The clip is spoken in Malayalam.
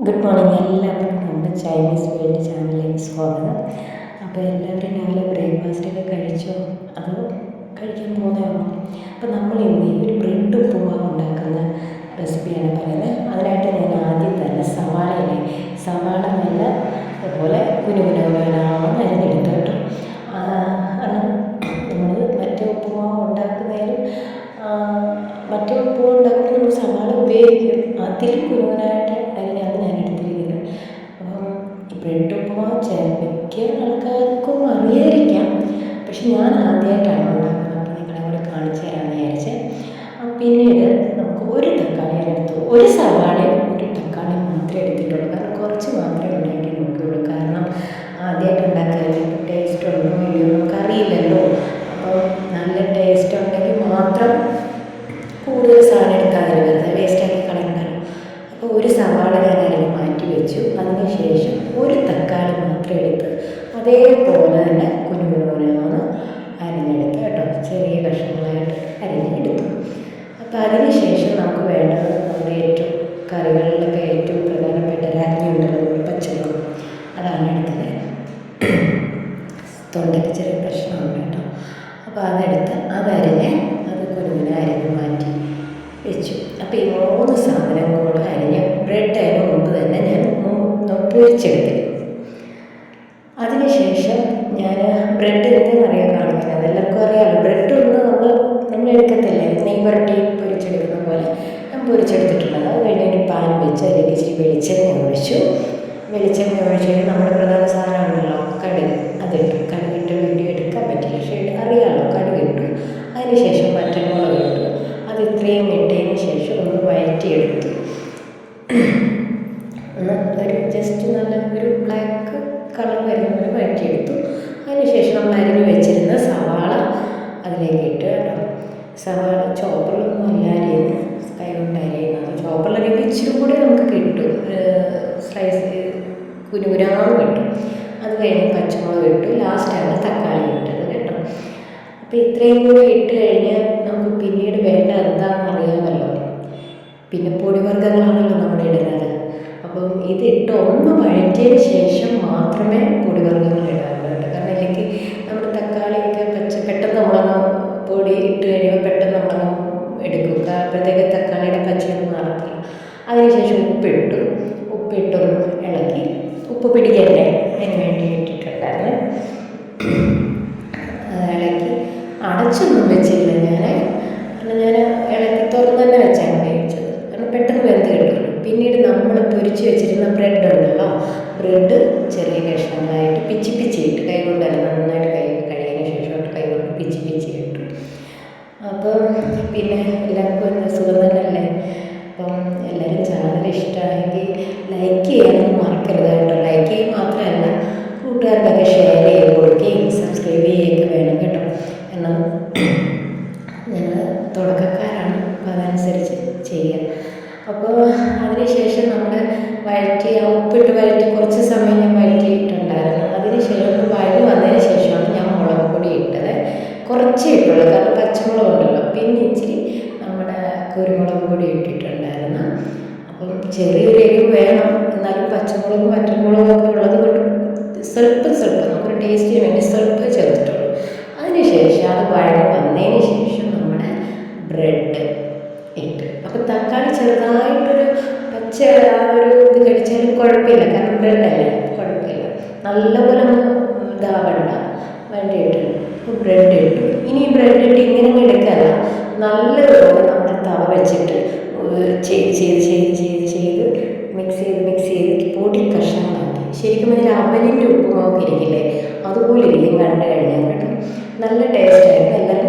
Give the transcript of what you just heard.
ഗുഡ് മോർണിംഗ് എല്ലാവർക്കും നമ്മുടെ ചൈനീസ് വേൾഡ് ചാനലിലേക്ക് സ്വാഗതം. അപ്പോൾ എല്ലാവരും രാവിലെ ബ്രേക്ക്ഫാസ്റ്റൊക്കെ കഴിച്ചോ? അത് കഴിക്കാൻ പോകുന്നതാണോ? അപ്പോൾ നമ്മൾ ഇന്ന് ഒരു ബ്രെഡ് ഉപ്പുമാവ് ഉണ്ടാക്കുന്ന റെസിപ്പിയാണ് പറയുന്നത്. അതിനായിട്ട് ഞാൻ ആദ്യം തന്നെ സവാള നല്ല അതുപോലെ കുനുകുനാന്ന് അരിഞ്ഞെടുത്തു കേട്ടോ. നമ്മൾ മറ്റേ ഉപ്പുമാവ് ഉണ്ടാക്കുന്നതിലും നമ്മൾ സവാള ഉപയോഗിക്കും. അതിൽ കുനുകുനായിട്ട് അരിഞ്ഞാണ് ഞാൻ എടുത്തിരിക്കുന്നത്. അപ്പം ബ്രെഡ് ഉപ്പുമാവ് മിക്ക ആൾക്കാർക്കും അറിയാതിരിക്കാം, പക്ഷെ ഞാൻ ആദ്യമായിട്ടാണ് ഉണ്ടാക്കുന്നത്. അപ്പോൾ നിങ്ങളെ കൂടെ കാണിച്ചു തരാമെന്ന് വിചാരിച്ച്. പിന്നീട് നമുക്ക് ഒരു തക്കാളി എടുത്തു, ഒരു സവാളയും ഒരു തക്കാളി മാത്രമേ എടുത്തിട്ടുള്ളൂ. കാരണം കുറച്ച് മാത്രമേ ഉണ്ടാക്കി നോക്കുകയുള്ളൂ. കാരണം ആദ്യമായിട്ട് ഉണ്ടാക്കാൻ ടേസ്റ്റ് ഉണ്ടോ ഇല്ലയോ നമുക്കറിയില്ലല്ലോ. അപ്പോൾ നല്ല ടേസ്റ്റ് ഉണ്ടെങ്കിൽ മാത്രം കൂടുതൽ സാധനം എടുക്കാതെ വെറുതെ വേസ്റ്റാക്കി കളയണ്ടല്ലോ. അപ്പോൾ ഒരു സവാള ഞാൻ അരിഞ്ഞ് മാറ്റി വെച്ചു. അതിനുശേഷം ഒരു തക്കാളി മാത്രം എടുത്ത് അതേപോലെ തന്നെ കുനുകുനാന്ന് അരിഞ്ഞെടുത്ത് കേട്ടോ, ചെറിയ കഷ്ണങ്ങളായിട്ട് അരിഞ്ഞെടുത്തു. അപ്പോൾ അതിനുശേഷം നമുക്ക് വേണ്ടത് നമ്മുടെ ഏറ്റവും കറികളിലൊക്കെ ഏറ്റവും പ്രധാനപ്പെട്ട രാജ്ഞിയുണ്ടല്ലോ, പച്ചമുളക്. അതാണ് എടുത്തത്. തൊണ്ടയ്ക്ക് ചെറിയ പ്രശ്നമുണ്ട് കേട്ടോ. അപ്പോൾ അതരിഞ്ഞ് അത് കുനുകുന അരിഞ്ഞ് മാറ്റി വെച്ചു. അപ്പോൾ ഈ 3 സാധനം കൂടെ അരിഞ്ഞ് ബ്രെഡ് അതിന് മുമ്പ് തന്നെ ഞാൻ പൊരിച്ചെടുത്തു. അതിനുശേഷം ഞാൻ ബ്രെഡ് എന്തെന്നറിയാൻ കാണിക്കുന്നത്, എല്ലാവർക്കും അറിയാമല്ലോ. ബ്രെഡ് നമ്മൾ എടുക്കത്തില്ലേ, നെയ് പുരട്ടി പൊരിച്ചെടുക്കുന്ന പോലെ ഞാൻ പൊരിച്ചെടുത്തിട്ടുള്ളത്. അത് കഴിഞ്ഞ് ഒരു പാൻ വെച്ച് അതിലേക്ക് ഇച്ചിരി വെളിച്ചെണ്ണ ഒഴിച്ചു നമ്മുടെ പ്രധാന സാധനമാണല്ലോ കടുക്. അതിട്ടു. കടുകിട്ട് വീഡിയോ എടുക്കാൻ പറ്റില്ല, പക്ഷേ അറിയാമല്ലോ. കടുകിട്ടു. അതിനുശേഷം വറ്റൽമുളക് ഇട്ടു. അത് ഇത്രയും ഇട്ടതിന് ശേഷം ഒന്ന് വഴറ്റിയെടുത്തു. ഒരു ജസ്റ്റ് നല്ല ഒരു ബ്ലാക്ക് കളർ വരുന്ന പോലെ വഴറ്റിയെടുത്തു. അതിനുശേഷം നമ്മൾ അരിഞ്ഞ് വെച്ചിരുന്ന സവാള അതിലേക്ക് ഇട്ട് കേട്ടോ. സവാള ചോപ്പറിലൊന്നും അല്ല അരിയുന്നത്, കൈ കൊണ്ട് അരിയുന്നത്. ചോപ്പറിലരിയുമ്പോൾ ഇച്ചിരി കൂടി നമുക്ക് കിട്ടും, സ്ലൈസ് കുനുകുനാന്ന് കിട്ടും. അത് കഴിഞ്ഞ് പച്ചമുളക് ഇട്ടു. ലാസ്റ്റാണ് തക്കാളി ഇട്ടത് കേട്ടോ. അപ്പോൾ ഇത്രയും കൂടി ഇട്ട് കഴിഞ്ഞാൽ നമുക്ക് പിന്നീട് വേണ്ട എന്താണെന്ന് അറിയാമല്ലോ. പിന്നെ പൊടിവർഗ്ഗങ്ങളാണല്ലോ നമ്മൾ ഇടുന്നത്. അപ്പം ഇതിട്ട് ഒന്ന് വഴറ്റിയതിന് ശേഷം മാത്രമേ പൊടിവർഗ്ഗങ്ങൾ ഇടാറുള്ളൂ കേട്ടോ. കാരണം അല്ലെങ്കിൽ നമ്മുടെ തക്കാളിയൊക്കെ പെട്ടെന്ന് നമ്മളങ്ങ് പൊടി ഇട്ട് കഴിയുമ്പോൾ പെട്ടെന്ന് നമ്മളങ്ങ് എടുക്കും. അപ്പോഴത്തേക്ക് തക്കാളിയുടെ പച്ചയൊന്നും മാറത്തില്ല. അതിനുശേഷം ഉപ്പിട്ടൊന്ന് ഇളക്കി, ഉപ്പ് പിടിക്കണ്ടേ അതിന് വേണ്ടി ഇട്ടിട്ടുണ്ടായിരുന്നു. ഇളക്കി അടച്ചൊന്നും വെച്ചില്ല കാരണം ഞാൻ ഇളക്കി തുറന്ന് തന്നെ വെച്ചാണ് ഉപയോഗിച്ചത്. കാരണം പെട്ടെന്ന് വെന്ത് കിട്ടുമല്ലോ. പിന്നീട് നമ്മൾ പൊരിച്ച് വെച്ചിരുന്ന ബ്രെഡ് ഉണ്ടല്ലോ, ബ്രെഡ് ചെറിയ കഷ്ണങ്ങളായിട്ട് പിച്ചിട്ട് കൈ കൊണ്ടല്ല, നന്നായിട്ട് കഴുകിയതിന് ശേഷം കൈ കൊണ്ട് പിച്ചി ഇട്ടു. അപ്പം പിന്നെ എല്ലാവർക്കും എന്താ സുഖം തന്നെയല്ലേ. അപ്പം എല്ലാവരും ചാനൽ ഇഷ്ടമായെങ്കിൽ ലൈക്ക് ചെയ്യാനൊന്നും മറക്കരുത് കേട്ടോ. ലൈക്ക് ചെയ്യുക മാത്രമല്ല, കൂട്ടുകാർക്കൊക്കെ ഷെയർ ചെയ്ത് കൊടുക്കുകയും സബ്സ്ക്രൈബ് ചെയ്യുകയൊക്കെ വേണം കേട്ടോ. കാരണം ഞങ്ങൾ തുടക്കക്കാരാണ്, അപ്പോൾ അതനുസരിച്ച് ചെയ്യുക. അപ്പോൾ അതിനുശേഷം നമ്മുടെ ഉപ്പിട്ട് വഴറ്റി കുറച്ച് സമയം ഞാൻ വഴറ്റിയിട്ടുണ്ടായിരുന്നു. അതിനുശേഷം ഒന്ന് വഴി വന്നതിന് ശേഷമാണ് ഞാൻ മുളക് പൊടി ഇട്ടത്. കുറച്ചേ ഇട്ടുള്ളൂ, കാരണം പച്ചമുളക് ഉണ്ടല്ലോ. പിന്നെ ഇച്ചിരി നമ്മുടെ കുരുമുളക് പൊടി ഇട്ടിട്ടുണ്ടായിരുന്നു. അപ്പം ചെറിയൊരു എരിവ് വേണം, എന്നാലും പച്ചമുളകും വറ്റൽമുളകും ഒക്കെ ഉള്ളത് കൊണ്ട് സ്വല്പം നമുക്ക് ടേസ്റ്റിന് വേണ്ടി സ്വല്പം ചേർത്തിട്ടുള്ളൂ. അതിനുശേഷം അത് വഴി വന്നതിന് ശേഷം നമ്മുടെ ബ്രെഡ് ഇട്ട്. അപ്പോൾ തക്കാളി ചെറുതായിട്ടൊരു പച്ച ഇത് കഴിച്ചാലും കുഴപ്പമില്ല, കാരണം ബ്രെഡല്ലേ, കുഴപ്പമില്ല. നല്ലപോലെ ഇതാവണ്ട വേണ്ടിയിട്ട് ബ്രെഡ് ഇട്ടു. ഇനി ബ്രെഡ് ഇട്ട് ഇങ്ങനെ എടുക്കല്ല, നല്ലതുപോലെ നമ്മുടെ തവ വെച്ചിട്ട് ചെയ്ത് മിക്സ് ചെയ്ത് പൊടി കഷ്ണങ്ങളാക്കി. ശരിക്കും അതിൽ അവലിൻ്റെ ഉപ്പുമാവ് ഇരിക്കില്ലേ, അതുപോലെ ഇരിക്കും കണ്ടു കഴിഞ്ഞാൽ കേട്ടോ. നല്ല ടേസ്റ്റായിരുന്നു. എല്ലാവരും